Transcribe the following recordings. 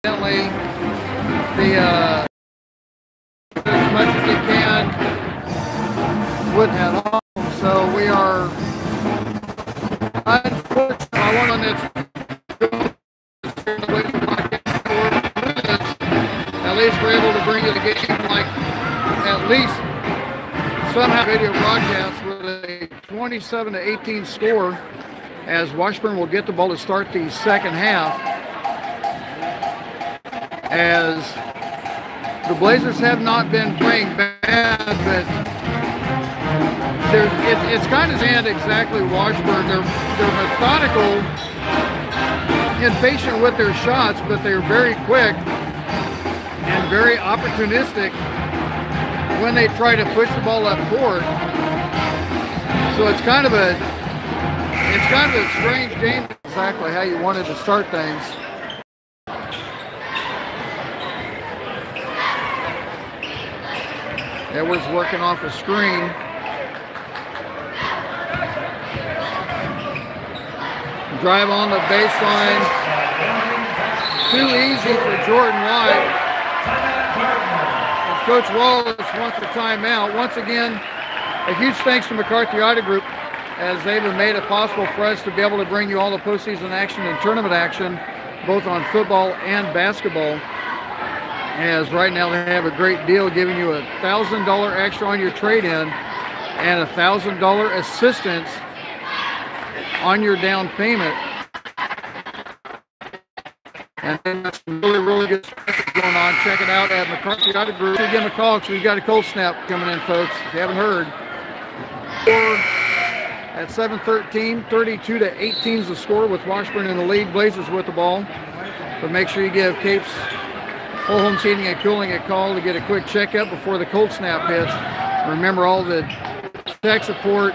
evidently the as much as they can with that home. So we are unfortunate. I want on this. At least we're able to bring you the game like at least somehow video broadcast with a 27-18 score as Washburn will get the ball to start the second half. As the Blazers have not been playing bad, but it's kind of exactly Washburn. They're methodical and patient with their shots, but they're very quick and very opportunistic when they try to push the ball up court. So it's kind of a strange game. Exactly how you wanted to start things. Edwards working off a screen. Drive on the baseline. Too easy for Jordan White. As Coach Wallace wants a timeout. Once again, a huge thanks to McCarthy Auto Group, as they've made it possible for us to be able to bring you all the postseason action and tournament action, both on football and basketball. As right now they have a great deal, giving you $1,000 extra on your trade-in and $1,000 assistance on your down payment. And then that's really, really good stuff going on. Check it out at McCarthy Auto Group. Give them a call because we've got a cold snap coming in, folks, if you haven't heard. At 7:13, 32-18 is the score with Washburn in the lead. Blazers with the ball. But make sure you give Capes Whole Homes Heating and Cooling a call to get a quick checkup before the cold snap hits. Remember, all the tech support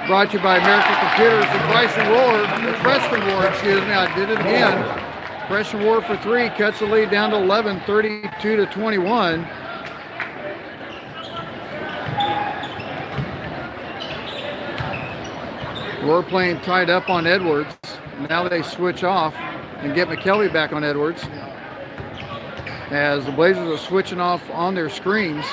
brought to you by American Computers. The Bryson Roar, the freshman Roar, excuse me, I did it again. Freshman Roar for three, cuts the lead down to 11, 32-21. Roar playing tied up on Edwards. Now they switch off and get McKelvey back on Edwards, as the Blazers are switching off on their screens.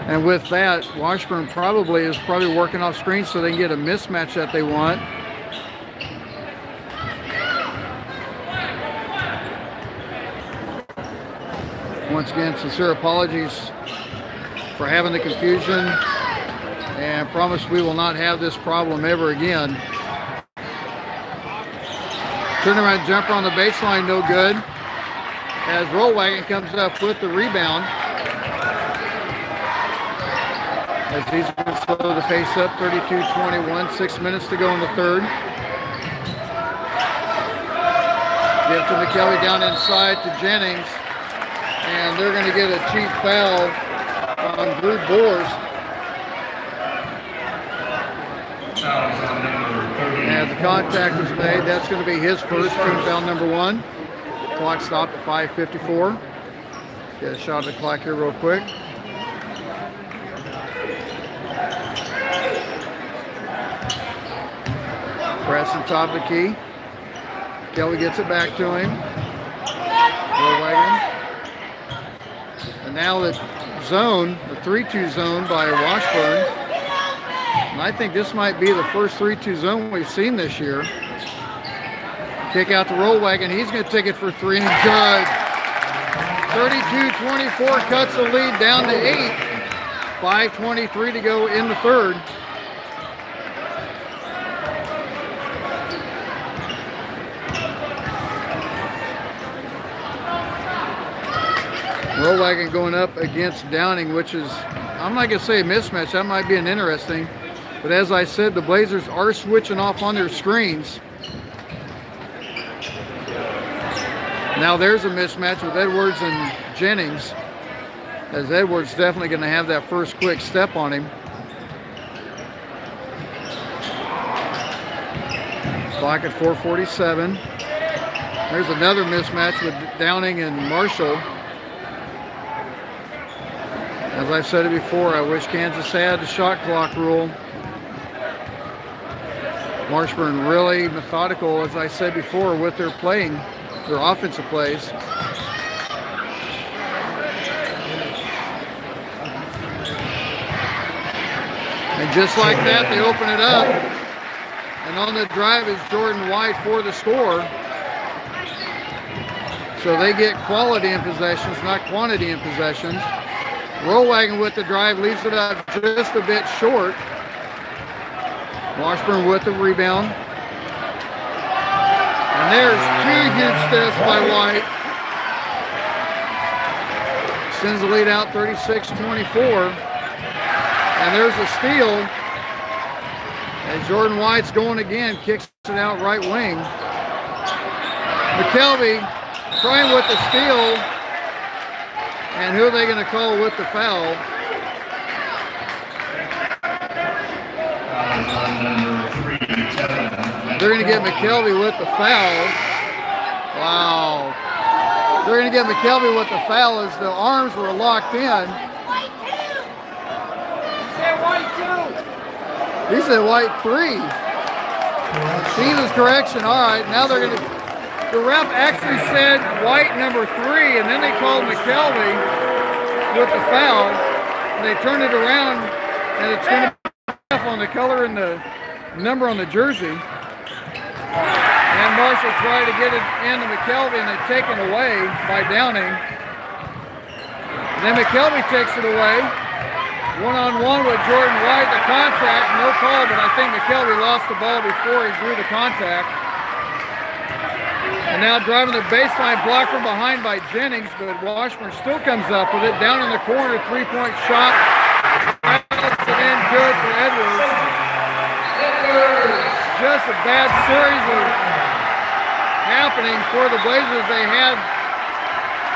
And with that, Washburn is probably working off screens so they can get a mismatch that they want. Once again, sincere apologies for having the confusion, and promise we will not have this problem ever again. Turnaround jumper on the baseline, no good. As Rollwagon comes up with the rebound. As he's going to slow the pace up, 32-21, 6 minutes to go in the third. Give to McKelvey down inside to Jennings. And they're going to get a cheap foul on Drew Borst. And the contact was made. That's going to be his first, team foul number 1. Clock stopped at 5:54. Get a shot at the clock here real quick. Pressing top of the key. Kelly gets it back to him. Rollwagon. And now the zone, the 3-2 zone by Washburn. And I think this might be the first 3-2 zone we've seen this year. Kick out the Rollwagon. He's going to take it for three, and good. 32-24 cuts the lead down to 8. 5:23 to go in the third. Rollwagon going up against Downing, which is, I'm not going to say a mismatch. That might be an interesting. But as I said, the Blazers are switching off on their screens. Now there's a mismatch with Edwards and Jennings, as Edwards definitely going to have that first quick step on him. Clock at 4:47. There's another mismatch with Downing and Marshall. As I've said it before, I wish Kansas had the shot clock rule. Washburn really methodical, as I said before, with their playing, their offensive plays. And just like that, they open it up. And on the drive is Jordan White for the score. So they get quality in possessions, not quantity in possessions. Rollwagon with the drive, leaves it up just a bit short. Washburn with the rebound. And there's two huge steps by White. Sends the lead out 36-24. And there's a steal. And Jordan White's going again, kicks it out right wing. McKelvey trying with the steal. And who are they going to call with the foul? They're going to get McKelvey with the foul. Wow. They're going to get McKelvey with the foul as the arms were locked in. He said White 3. Stevens correction. All right, now they're going to... The ref actually said White number 3, and then they called McKelvey with the foul. And they turned it around, and it's going to be on the color and the number on the jersey. And Marshall tried to get it into McKelvey, and it's taken away by Downing. And then McKelvey takes it away. One-on-one with Jordan White. The contact, no call, but I think McKelvey lost the ball before he drew the contact. And now driving the baseline, blocked from behind by Jennings, but Washburn still comes up with it. Down in the corner, three-point shot. It's in good for Edwards. Just a bad series of happenings for the Blazers. They had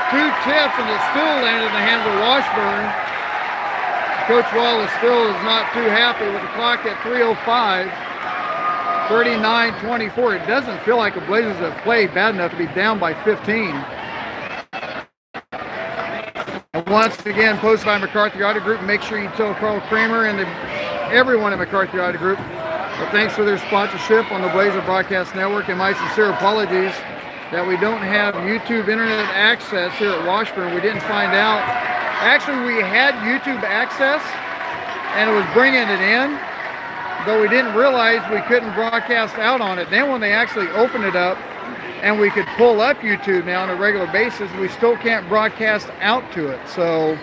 two tips, and it still landed in the hands of Washburn. Coach Wallace still is not too happy with the clock at 3:05. 39-24. It doesn't feel like the Blazers have played bad enough to be down by 15. And once again, posted by McCarthy Auto Group. Make sure you tell Carl Kramer and everyone at McCarthy Auto Group thanks for their sponsorship on the Blazer Broadcast Network, and my sincere apologies that we don't have YouTube internet access here at Washburn. We didn't find out. Actually, we had YouTube access, and it was bringing it in, but we didn't realize we couldn't broadcast out on it. Then when they actually opened it up and we could pull up YouTube now on a regular basis, we still can't broadcast out to it. So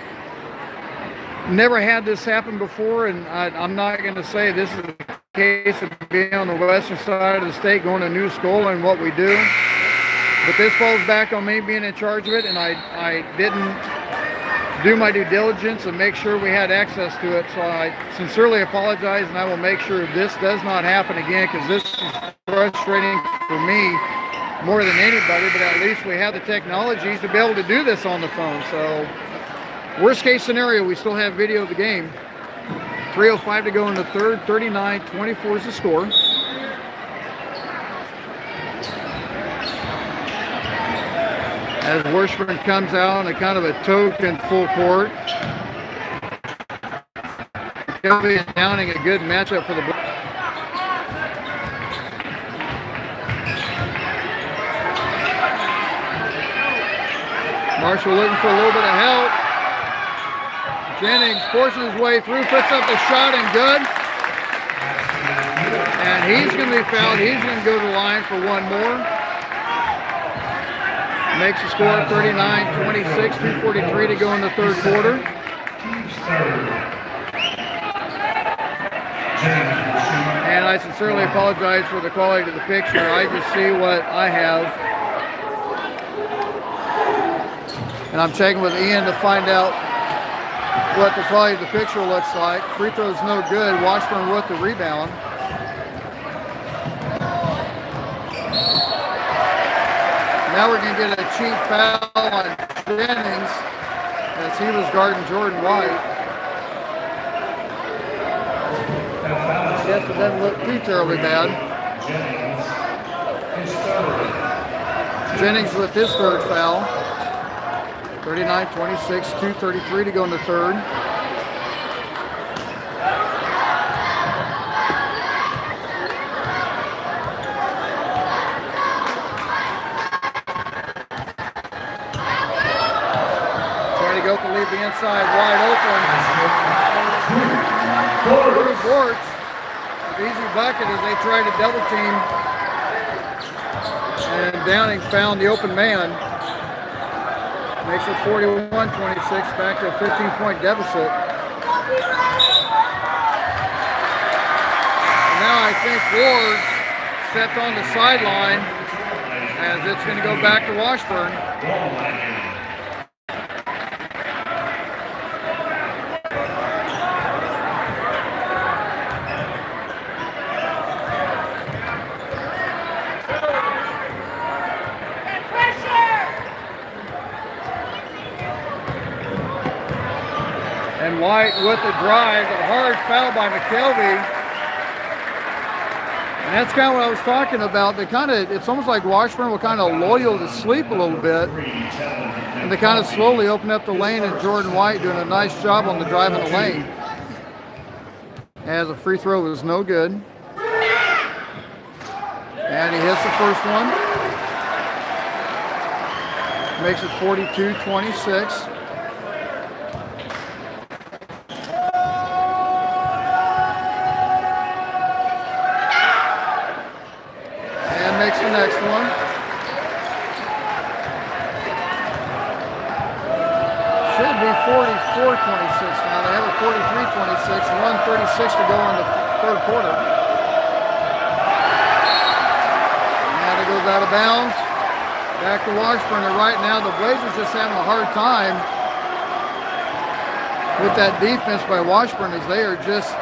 never had this happen before, and I'm not going to say this is the case of being on the western side of the state, going to new school and what we do. But this falls back on me being in charge of it, and I didn't do my due diligence and make sure we had access to it. So I sincerely apologize, and I will make sure this does not happen again, because this is frustrating for me more than anybody, but at least we have the technologies to be able to do this on the phone. So worst case scenario, we still have video of the game. 3:05 to go in the third. 39-24 is the score. As Washburn comes out in a kind of a token full court. Kelby and Downing, a good matchup for the Blazers. Marshall looking for a little bit of help. Jennings forcing his way through, puts up the shot, and good. And he's going to be fouled. He's going to go to the line for one more. Makes the score 39-26, 2:43 to go in the third quarter. And I sincerely apologize for the quality of the picture. I just see what I have. And I'm checking with Ian to find out what the quality of the picture looks like. Free throw's no good. Washburn with the rebound. Now we're going to get a cheap foul on Jennings as he was guarding Jordan White. I guess it doesn't look too terribly bad. Jennings with his third foul. 39-26, 2:33 to go in the third. go to leave the inside wide open. Blue boards. Easy bucket as they try to double team. And Downing found the open man. Makes it 41-26, back to a 15-point deficit. Now I think Ward stepped on the sideline as it's going to go back to Washburn. And White with the drive, a hard foul by McKelvey. And that's kind of what I was talking about. It's almost like Washburn will kind of loyal to sleep a little bit. And they kind of slowly open up the lane, and Jordan White doing a nice job on the drive in the lane. As a free throw was no good. And he hits the first one. Makes it 42-26. Makes the next one. Should be 44-26 now. They have a 43-26, 1:36 to go in the third quarter. And it goes out of bounds. Back to Washburn. And right now the Blazers just having a hard time with that defense by Washburn as they are just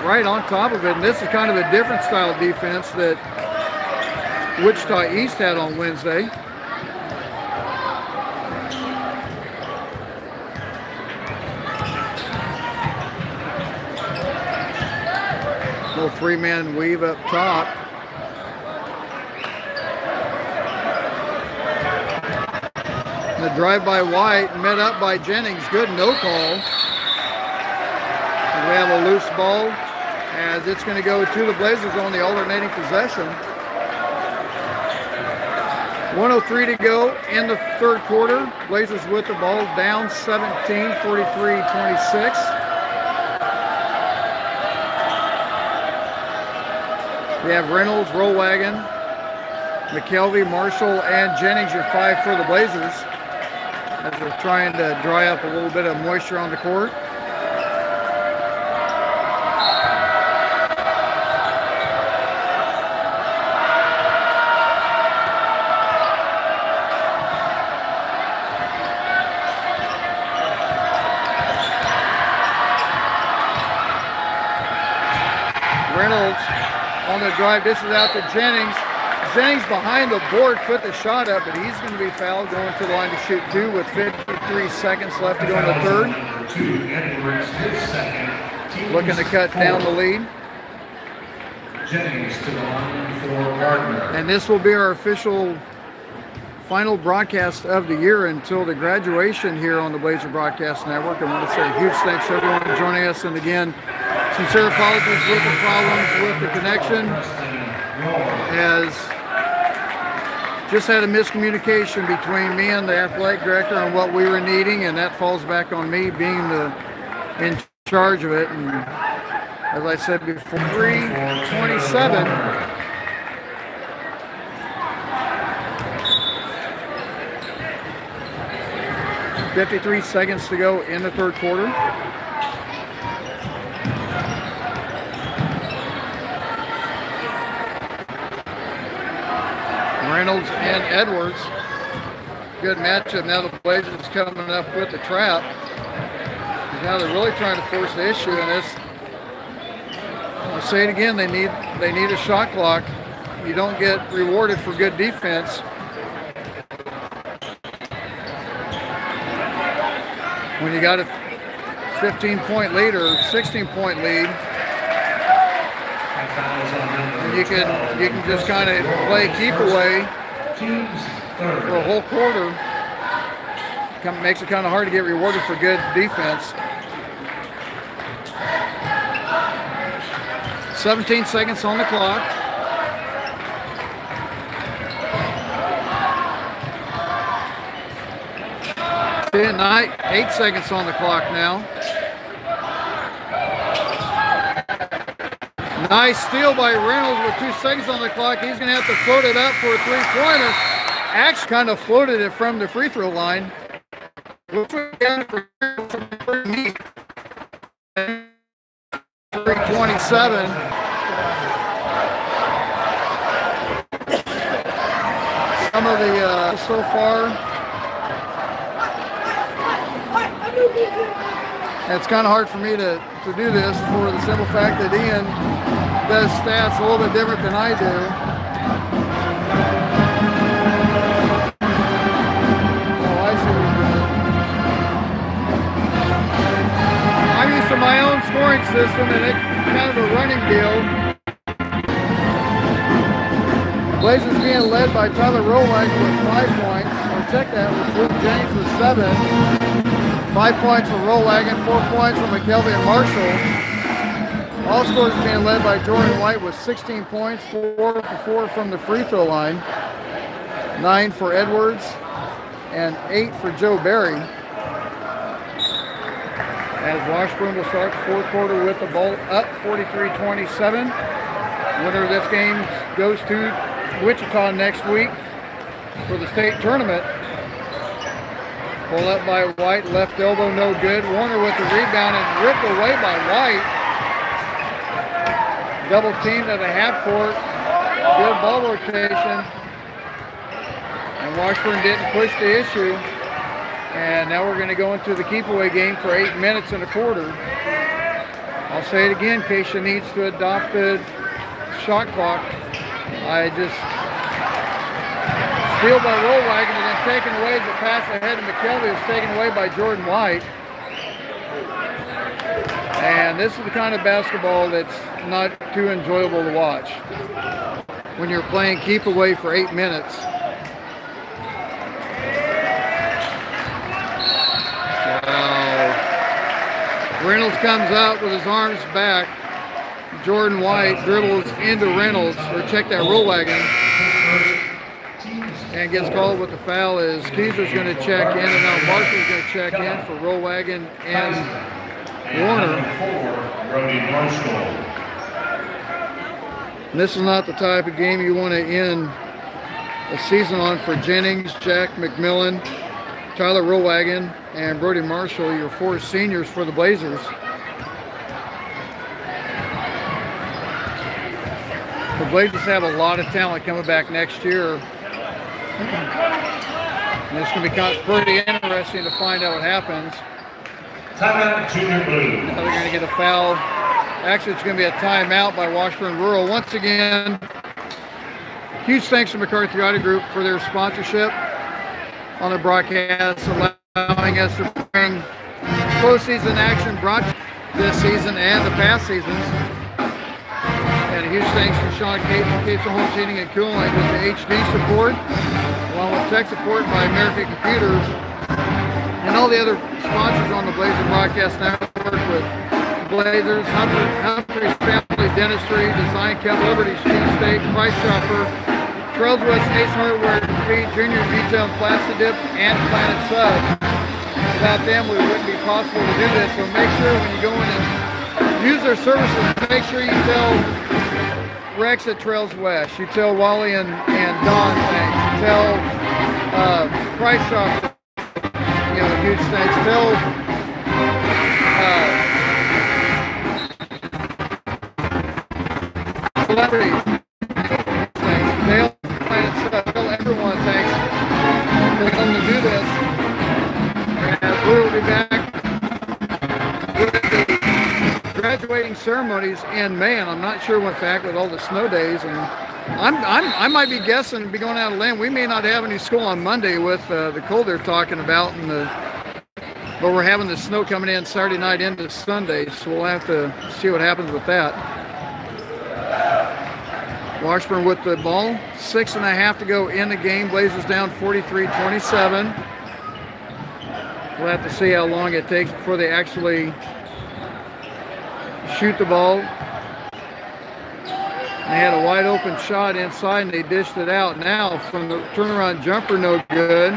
right on top of it. And this is kind of a different style of defense that Wichita East had on Wednesday. Little three-man weave up top. The drive by White, met up by Jennings. Good no call. And we have a loose ball as it's going to go to the Blazers on the alternating possession. 1:03 to go in the third quarter. Blazers with the ball, down 17, 43-26. We have Reynolds, Rollwagon, McKelvey, Marshall, and Jennings, your five for the Blazers, as they're trying to dry up a little bit of moisture on the court. Reynolds on the drive, dishes out to Jennings. Jennings behind the board, put the shot up, but he's going to be fouled going to the line to shoot two with 53 seconds left to go in the third. Looking to cut down the lead. Jennings to the line for Gardner. And this will be our official final broadcast of the year until the graduation here on the Blazer Broadcast Network. I want to say a huge thanks to everyone for joining us. And again, sincere apologies with the problems with the connection, as just had a miscommunication between me and the athletic director on what we were needing, and that falls back on me being in charge of it. And as I said before, 3:27. 53 seconds to go in the third quarter. Reynolds and Edwards. Good matchup. Now the Blazers coming up with the trap. Now they're really trying to force the issue, and it's, I'll say it again, they need a shot clock. You don't get rewarded for good defense. When you got a 15-point lead or 16-point lead, you can just kind of play keep away for a whole quarter. Makes it kind of hard to get rewarded for good defense. 17 seconds on the clock. 8 seconds on the clock now. Nice steal by Reynolds with 2 seconds on the clock. He's going to have to float it up for a three-pointer. Axe kind of floated it from the free throw line. Which was down for 3:27. Some of the so far. And it's kind of hard for me to do this for the simple fact that Ian does stats a little bit different than I do. Oh, I see what you're doing. I'm used to my own scoring system, and it's kind of a running deal. Blazers being led by Tyler Rowland with 5 points. Or check that, with Luke James with 7. 5 points for Rowland, 4 points for McKelvey and Marshall. All scores being led by Jordan White with 16 points, 4 for 4 from the free throw line, 9 for Edwards, and 8 for Joe Barry. As Washburn will start the fourth quarter with the ball up 43-27. Winner of this game goes to Wichita next week for the state tournament. Pull up by White, left elbow no good. Warner with the rebound and ripped away by White. Double teamed at the half court. Good ball rotation. And Washburn didn't push the issue. And now we're going to go into the keep away game for 8 minutes and a quarter. I'll say it again, Keisha needs to adopt the shot clock. Steal by Rollwagon and then taken away. The pass ahead to McKelvey is taken away by Jordan White. And this is the kind of basketball that's not too enjoyable to watch when you're playing keep away for 8 minutes. Wow. Reynolds comes out with his arms back. Jordan White dribbles into Reynolds, or check that Rollwagon. And gets called with the foul as Keyser's going to check in, and now Marshall's going to check in for Rollwagon and Warner. And this is not the type of game you want to end a season on for Jennings, Jack McMillan, Tyler Rollwagon, and Brody Marshall, your 4 seniors for the Blazers. The Blazers have a lot of talent coming back next year. And it's going to be pretty interesting to find out what happens. Timeout, Junior Blue. Now they're going to get a foul. Actually, it's going to be a timeout by Washburn Rural. Once again, huge thanks to McCarthy Auto Group for their sponsorship on the broadcast, allowing us to bring postseason action brought this season and the past seasons. And a huge thanks to Sean Cates from Cates Home Heating and Cooling with the HD support, along with tech support by American Computers, and all the other sponsors on the Blazer Broadcast Network with Blazers, Humphrey's Family Dentistry, Design Cup, Liberty Cheesesteak, Price Chopper, Trails West Ace Hardware and Feed, Junior Detail, Plastic Dip, and Planet Sub. Without them, it wouldn't be possible to do this. So make sure when you go in and use their services, make sure you tell Rex at Trails West, you tell Wally and Don thanks, you tell Price Shop, huge thanks, tell celebrities, thanks, tell everyone thanks for coming to do this. And we will be back with the graduating ceremonies in May, and I'm not sure in fact with all the snow days, and I might be guessing, be going out of land, we may not have any school on Monday with the cold they're talking about, but we're having the snow coming in Saturday night into Sunday, so we'll have to see what happens with that. Washburn with the ball, 6.5 to go in the game. Blazers down 43-27. We'll have to see how long it takes before they actually shoot the ball. They had a wide open shot inside and they dished it out. Now from the turnaround jumper, no good.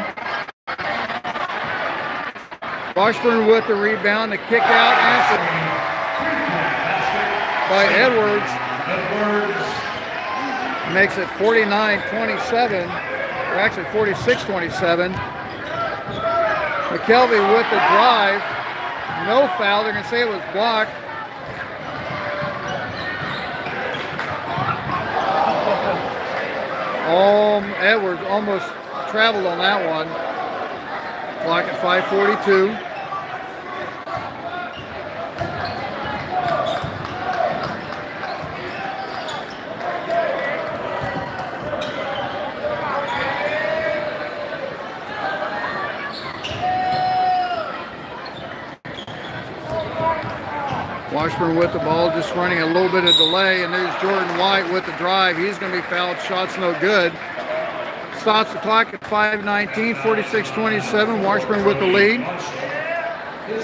Washburn with the rebound, the kick out answer by Edwards. Makes it 49-27, or actually 46-27. McKelvey with the drive. No foul. They're going to say it was blocked. Edwards almost traveled on that one. Clock at 5:42. Washburn with the ball, just running a little bit of delay, and there's Jordan White with the drive. He's going to be fouled. Shot's no good. Stops the clock at 5:19, 46-27. Washburn with the lead.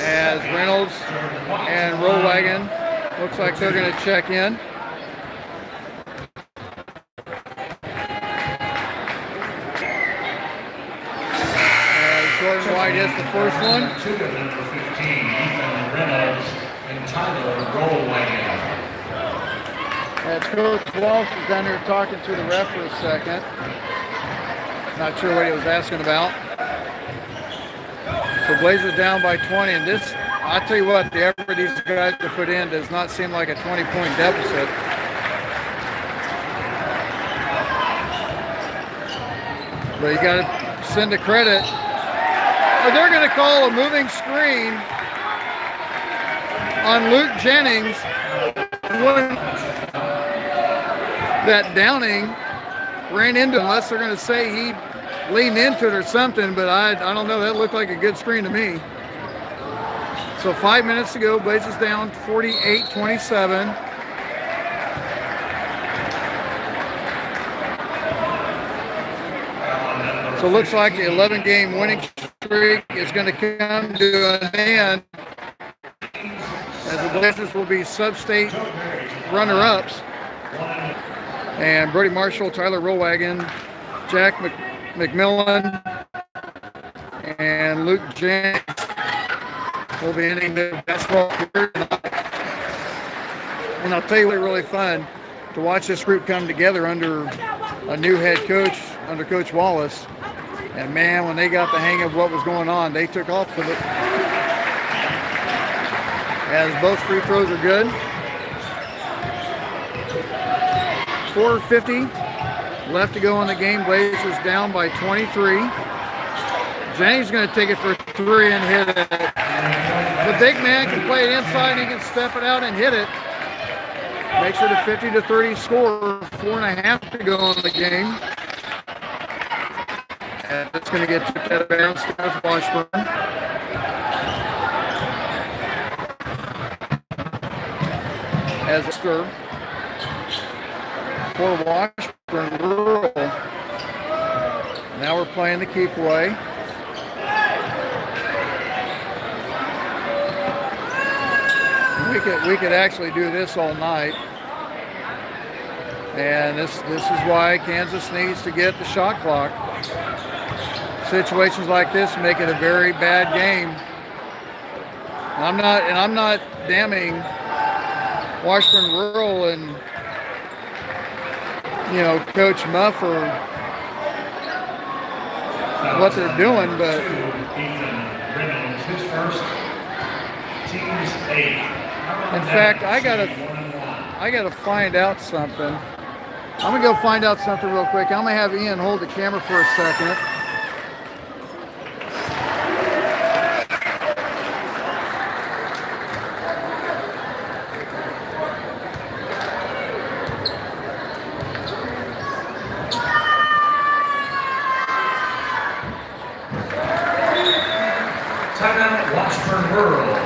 As Reynolds and Rollwagon looks like they're going to check in. As Jordan White hits the first one. Number 15, Ethan Reynolds. As Coach Walsh is down there talking to the ref for a second. Not sure what he was asking about. So Blazers down by 20, and this, I'll tell you what, the effort these guys have put in does not seem like a 20-point deficit. But you got to send the credit. Oh, they're going to call a moving screen on Luke Jennings, when that Downing ran into him, unless they're going to say he leaned into it or something, but I don't know. That looked like a good screen to me. So 5 minutes to go, Blazers down 48-27. So it looks like the 11-game winning streak is going to come to an end, as the Blazers will be sub-state runner-ups. And Brody Marshall, Tyler Rollwagon, Jack McMillan, and Luke Jennings will be ending their basketball career tonight. And I'll tell you, it's really fun to watch this group come together under a new head coach, under Coach Wallace. And man, when they got the hang of what was going on, they took off with it. As both free throws are good. 4:50 left to go in the game. Blazers down by 23. Jennings is going to take it for three and hit it. The big man can play it inside, and he can step it out and hit it. Makes it a 50-30 score. 4.5 to go in the game. And it's going to get tipped out of bounds to Washburn. As a stir for Washburn Rural. Now we're playing the keep away. We could actually do this all night. And this is why Kansas needs to get the shot clock. Situations like this make it a very bad game. And I'm not damning Washburn Rural and, you know, Coach Muff or what they're doing, but Ethan Reynolds, his first, team's 8. In fact, I gotta find out something. I'm gonna go find out something real quick. I'm gonna have Ian hold the camera for a second. Timeout, Washburn Rural.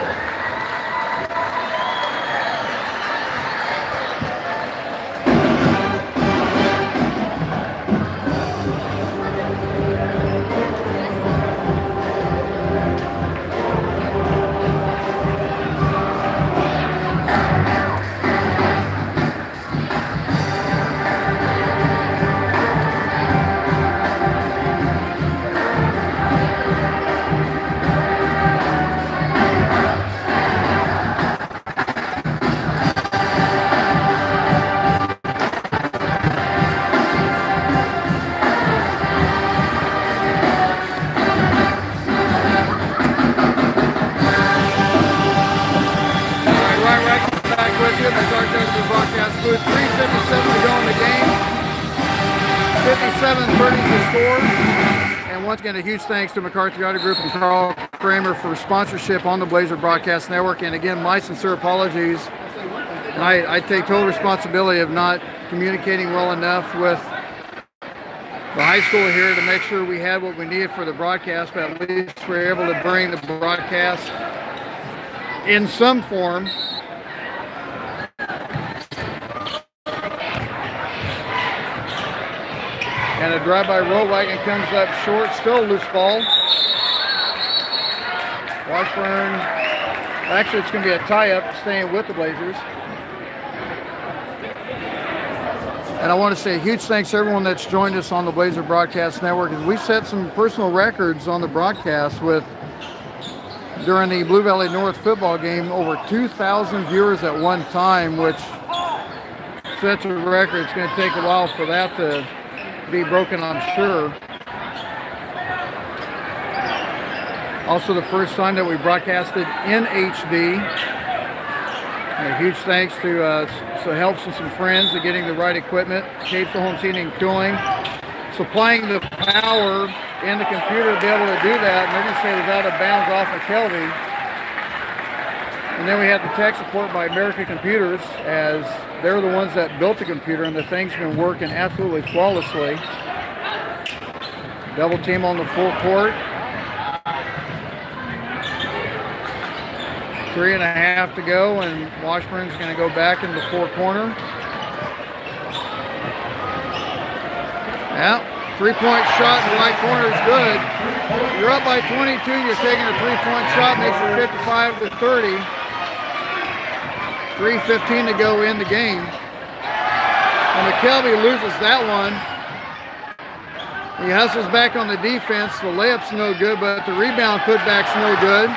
57-30 the score. And once again, a huge thanks to McCarthy Auto Group and Carl Kramer for sponsorship on the Blazer Broadcast Network. And again, my sincere apologies. And I take total responsibility of not communicating well enough with the high school here to make sure we had what we needed for the broadcast, but at least we were able to bring the broadcast in some form. And a drive-by roll wagon comes up short, still a loose ball. Washburn, actually it's going to be a tie-up, staying with the Blazers. And I want to say a huge thanks to everyone that's joined us on the Blazer Broadcast Network. We set some personal records on the broadcast with, during the Blue Valley North football game, over 2,000 viewers at one time, which sets a record. It's going to take a while for that to be broken, I'm sure. Also the first time that we broadcasted in HD. And a huge thanks to Helps and some friends of getting the right equipment. Capes Home Heating and Cooling, supplying the power and the computer to be able to do that. And they're going to say it was out of bounds off of Kelby. And then we had the tech support by American Computers, as they're the ones that built the computer, and the thing's been working absolutely flawlessly. Double team on the full court. 3.5 to go, and Washburn's going to go back in the four corner. Yeah, three-point shot in the right corner is good. You're up by 22, you're taking a three-point shot, makes it 55-30. 3:15 to go in the game. And McKelvey loses that one. He hustles back on the defense. The layup's no good, but the rebound putback's no good.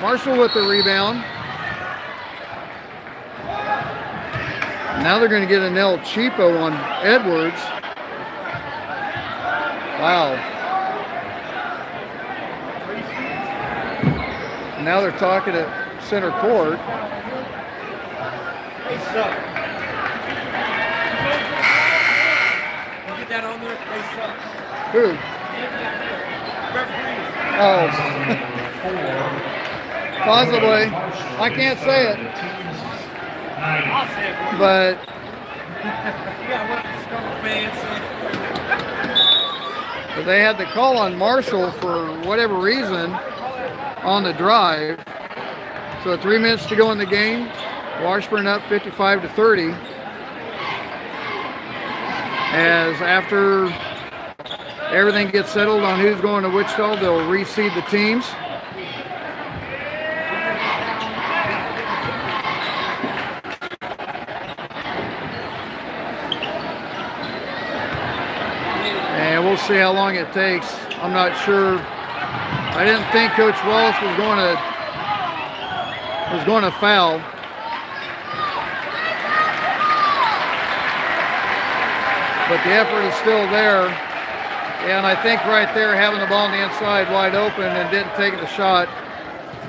Marshall with the rebound. Now they're going to get an El Cheapo on Edwards. Wow. Now they're talking at center court. They suck. Get that on there. They suck. Who? Referees. Oh. Possibly. I can't say it. I'll say it for you. But You got one of the strong fans. but they had the call on Marshall for whatever reason on the drive. So 3 minutes to go in the game. Washburn up 55-30. As after everything gets settled on who's going to Wichita, they'll reseed the teams. And we'll see how long it takes. I'm not sure. I didn't think Coach Wallace was going to foul. But the effort is still there. And I think right there, having the ball on the inside wide open and didn't take the shot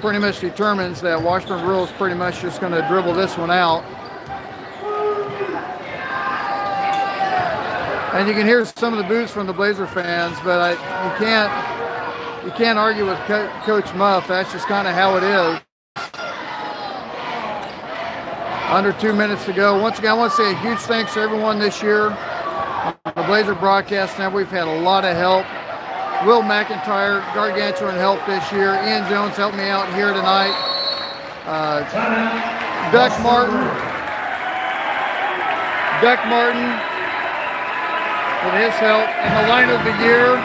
pretty much determines that Washburn Rural is pretty much just going to dribble this one out. And you can hear some of the boos from the Blazer fans, but you can't argue with Coach Muff. That's just kind of how it is. Under 2 minutes to go. Once again, I want to say a huge thanks to everyone this year on the Blazer Broadcast Network. We've had a lot of help. Will McIntyre, gargantuan help this year. Ian Jones helped me out here tonight. Duck Martin with his help. And the line of the year,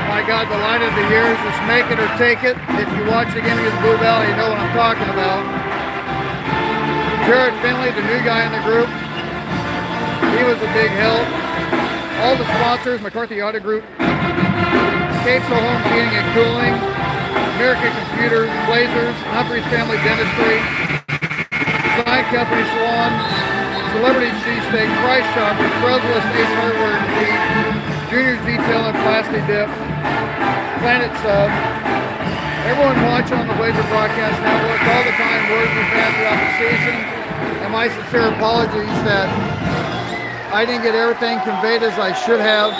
my God, the line of the year is just make it or take it. If you watch the game against Blue Valley, you know what I'm talking about. Jared Finley, the new guy in the group, he was a big help. All the sponsors, McCarthy Auto Group, Capes Home Heating and Cooling, American Computers, Blazers, Humphreys Family Dentistry, Design Company Salon, Celebrity Cheesesteak, Price Chopper, Crowsless Ace Hardware and Feed, Junior's Detail and Plastic Dip, Planet Sub, everyone watching on the Blazer Broadcast Network, all the kind words we've had throughout the season, and my sincere apologies that I didn't get everything conveyed as I should have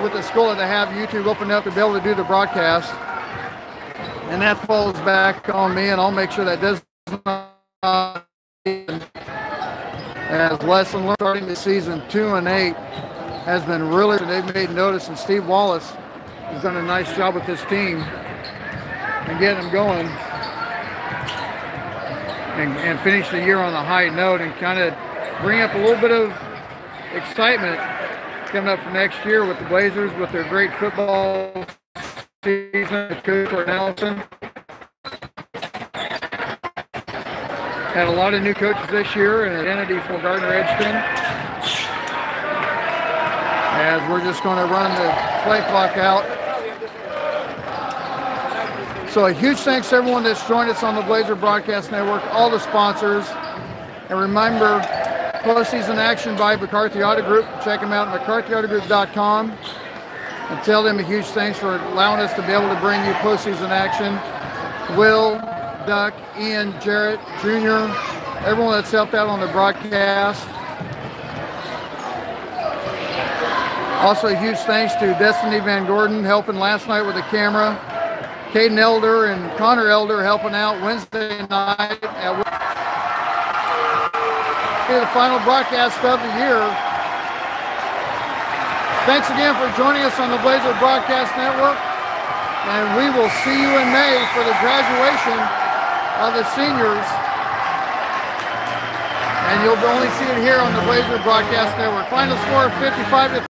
with the school to have YouTube open up to be able to do the broadcast. And that falls back on me, and I'll make sure that does not as lesson learned starting the season 2 and 8 has been really, they've made notice, and Steve Wallace has done a nice job with this team and getting them going and finish the year on a high note and kind of bring up a little bit of excitement coming up for next year with the Blazers, with their great football season with Coach Nelson. Had a lot of new coaches this year and an identity for Gardner Edgerton. As we're just going to run the play clock out. So a huge thanks to everyone that's joined us on the Blazer Broadcast Network, all the sponsors. And remember, postseason action by McCarthy Auto Group. Check them out at mccarthyautogroup.com. And tell them a huge thanks for allowing us to be able to bring you postseason action. Will, Duck, Ian, Jarrett, Jr., everyone that's helped out on the broadcast. Also a huge thanks to Destiny Van Gordon helping last night with the camera. Caden Elder and Connor Elder helping out Wednesday night at the final broadcast of the year. Thanks again for joining us on the Blazer Broadcast Network, and we will see you in May for the graduation of the seniors, and you'll only see it here on the Blazer Broadcast Network. Final score 55-3.